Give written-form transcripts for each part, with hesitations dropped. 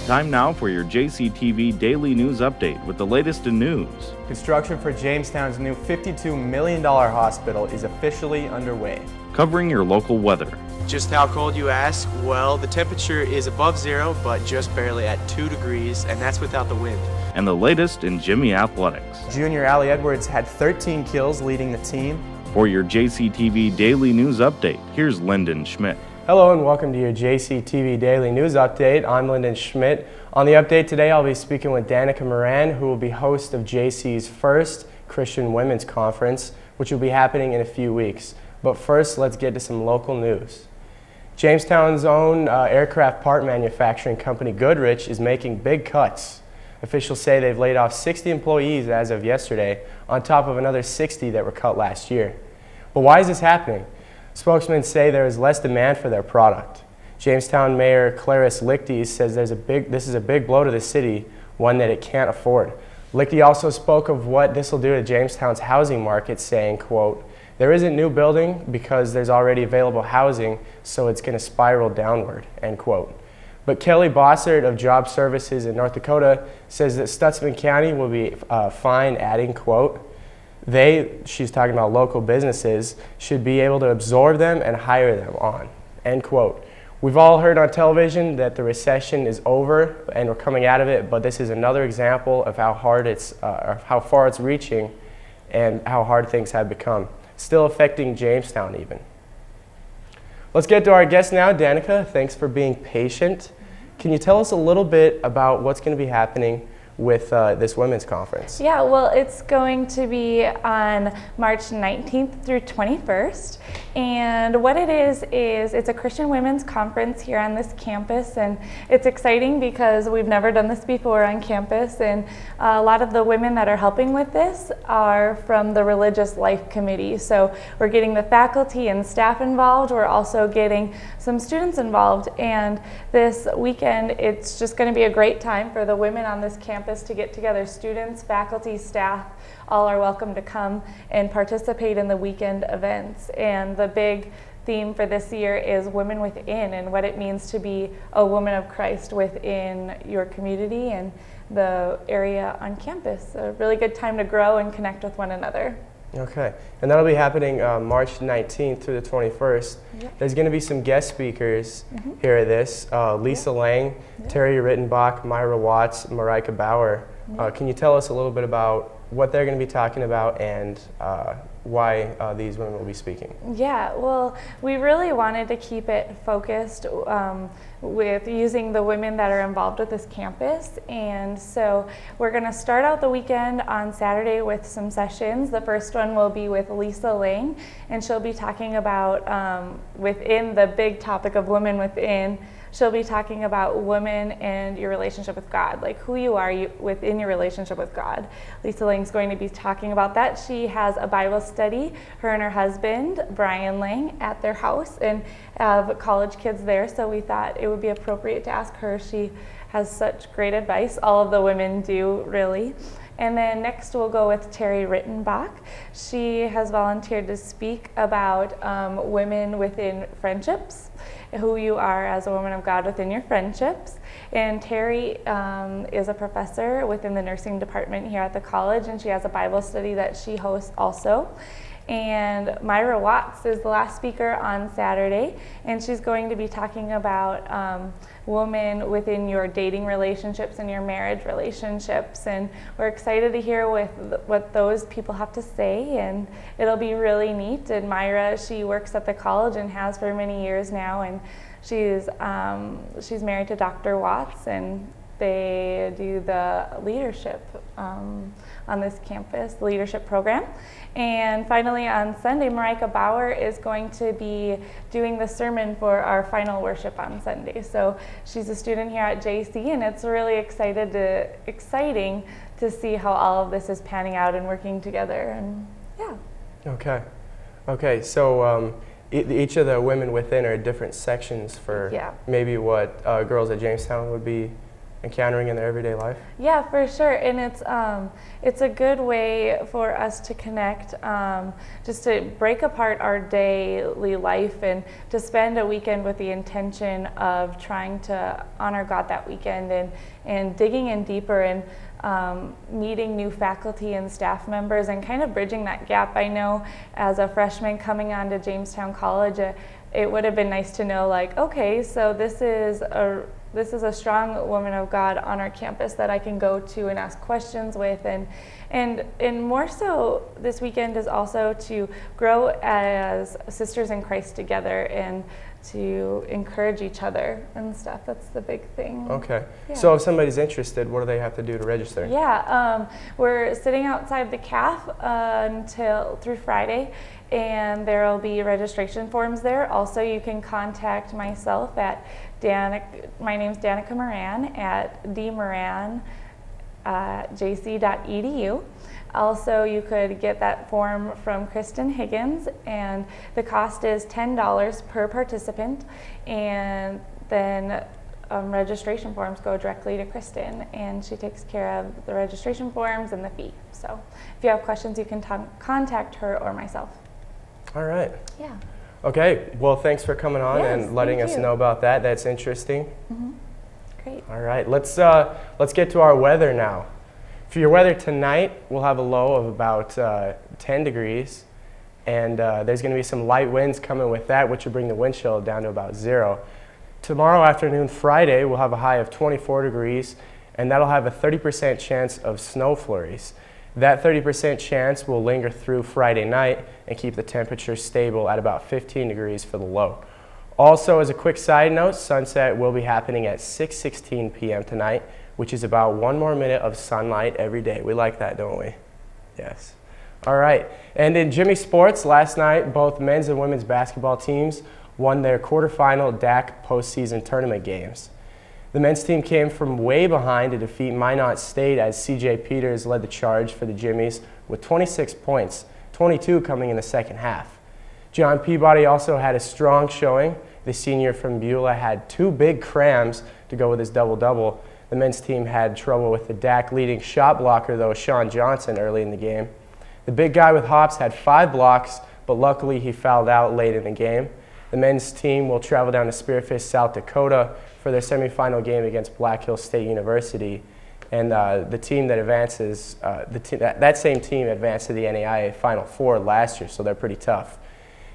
Time now for your JCTV Daily News Update with the latest in news. Construction for Jamestown's new $52 million hospital is officially underway. Covering your local weather. Just how cold, you ask? Well, the temperature is above zero, but just barely at 2 degrees, and that's without the wind. And the latest in Jimmy athletics. Junior Allie Edwards had 13 kills leading the team. For your JCTV Daily News Update, here's Lyndon Schmidt. Hello and welcome to your JCTV Daily News Update. I'm Lyndon Schmidt. On the update today, I'll be speaking with Danica Moran, who will be host of JC's first Christian Women's Conference, which will be happening in a few weeks. But first, let's get to some local news. Jamestown's own aircraft part manufacturing company, Goodrich, is making big cuts. Officials say they've laid off 60 employees as of yesterday, on top of another 60 that were cut last year. But why is this happening? Spokesmen say there is less demand for their product. Jamestown Mayor Clarice Lichty says this is a big blow to the city, one that it can't afford. Lichty also spoke of what this will do to Jamestown's housing market, saying, quote, "There isn't new building because there's already available housing, so it's going to spiral downward," end quote. But Kelly Bossert of Job Services in North Dakota says that Stutsman County will be fine, adding, quote, she's talking about local businesses, should be able to absorb them and hire them on, end quote. We've all heard on television that the recession is over and we're coming out of it, but this is another example of how hard how far it's reaching and how hard things have become. Still affecting Jamestown even. Let's get to our guest now. Danica, thanks for being patient. Can you tell us a little bit about what's going to be happening with this women's conference? Yeah, well, it's going to be on March 19th through 21st, and what it is it's a Christian women's conference here on this campus, and it's exciting because we've never done this before on campus, and a lot of the women that are helping with this are from the Religious Life Committee, so we're getting the faculty and staff involved. We're also getting some students involved, and this weekend it's just going to be a great time for the women on this campus to get together. Students, faculty, staff, all are welcome to come and participate in the weekend events. And the big theme for this year is Women Within, and what it means to be a woman of Christ within your community and the area on campus. A really good time to grow and connect with one another. Okay, and that'll be happening March 19th through the 21st. Yep. There's going to be some guest speakers here at this. Lisa Lang, Terry Rittenbach, Myra Watts, Marika Bauer. Can you tell us a little bit about what they're going to be talking about and why these women will be speaking? Yeah, well, we really wanted to keep it focused with using the women that are involved with this campus, and so we're going to start out the weekend on Saturday with some sessions. The first one will be with Lisa Lang, and she'll be talking about within the big topic of Women Within. She'll be talking about women and your relationship with God, like who you are within your relationship with God. Lisa Lang's going to be talking about that. She has a Bible study, her and her husband, Brian Lang, at their house, and have college kids there, so we thought it would be appropriate to ask her. She has such great advice. All of the women do, really. And then next we'll go with Terry Rittenbach. She has volunteered to speak about women within friendships, who you are as a woman of God within your friendships. And Terry is a professor within the nursing department here at the college, and she has a Bible study that she hosts also. And Myra Watts is the last speaker on Saturday, and she's going to be talking about women within your dating relationships and your marriage relationships, and we're excited to hear what those people have to say, and it'll be really neat. And Myra, she works at the college and has for many years now, and she's married to Dr. Watts, and they do the leadership on this campus, the leadership program. And finally on Sunday, Marika Bauer is going to be doing the sermon for our final worship on Sunday. So she's a student here at JC, and it's really exciting to see how all of this is panning out and working together. And yeah. Okay. So each of the women within are different sections for maybe what girls at Jamestown would be encountering in their everyday life? Yeah, for sure, and it's a good way for us to connect, just to break apart our daily life and to spend a weekend with the intention of trying to honor God that weekend and digging in deeper and meeting new faculty and staff members and kind of bridging that gap. I know as a freshman coming on to Jamestown College, it would have been nice to know, like, okay, so this is a strong woman of God on our campus that I can go to and ask questions with, and more so this weekend is also to grow as sisters in Christ together and to encourage each other and stuff. That's the big thing. Okay. Yeah. So if somebody's interested, what do they have to do to register? Yeah, we're sitting outside the CAF through Friday, and there will be registration forms there. Also, you can contact myself at my name's Danica Moran at dmoran@jc.edu. Also, you could get that form from Kristen Higgins, and the cost is $10 per participant, and then registration forms go directly to Kristen, and she takes care of the registration forms and the fee. So if you have questions, you can contact her or myself. All right. Yeah. Okay, well, thanks for coming on Yes, and letting thank us you. know about that. That's interesting. Great. All right, let's get to our weather now. For your weather tonight, we'll have a low of about 10 degrees, and there's going to be some light winds coming with that, which will bring the wind chill down to about 0. Tomorrow afternoon, Friday, we'll have a high of 24 degrees, and that'll have a 30% chance of snow flurries. That 30% chance will linger through Friday night and keep the temperature stable at about 15 degrees for the low. Also, as a quick side note, sunset will be happening at 6:16 p.m. tonight, which is about 1 more minute of sunlight every day. We like that, don't we? Yes. All right. And in Jimmy Sports, last night, both men's and women's basketball teams won their quarterfinal DAC postseason tournament games. The men's team came from way behind to defeat Minot State as C.J. Peters led the charge for the Jimmies with 26 points, 22 coming in the second half. John Peabody also had a strong showing. The senior from Beulah had 2 big crams to go with his double-double. The men's team had trouble with the DAC leading shot blocker, though, Sean Johnson, early in the game. The big guy with hops had 5 blocks, but luckily he fouled out late in the game. The men's team will travel down to Spearfish, South Dakota for their semifinal game against Black Hills State University. And the team that advances, that same team advanced to the NAIA Final Four last year, so they're pretty tough.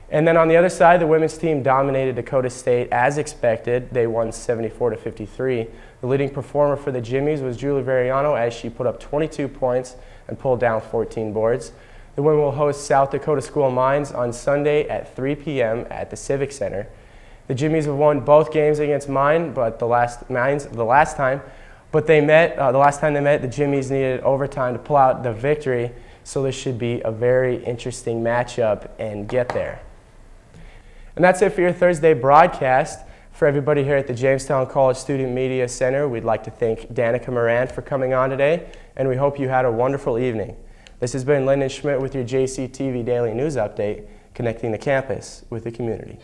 And then on the other side, the women's team dominated Dakota State as expected. They won 74-53. The leading performer for the Jimmies was Julie Veriano as she put up 22 points and pulled down 14 boards. The women will host South Dakota School of Mines on Sunday at 3 p.m. at the Civic Center. The Jimmies have won both games against Mine, but the last time they met, the Jimmies needed overtime to pull out the victory. So this should be a very interesting matchup and get there. And that's it for your Thursday broadcast. For everybody here at the Jamestown College Student Media Center, we'd like to thank Danica Moran for coming on today, and we hope you had a wonderful evening. This has been Lyndon Schmidt with your JCTV Daily News Update, connecting the campus with the community.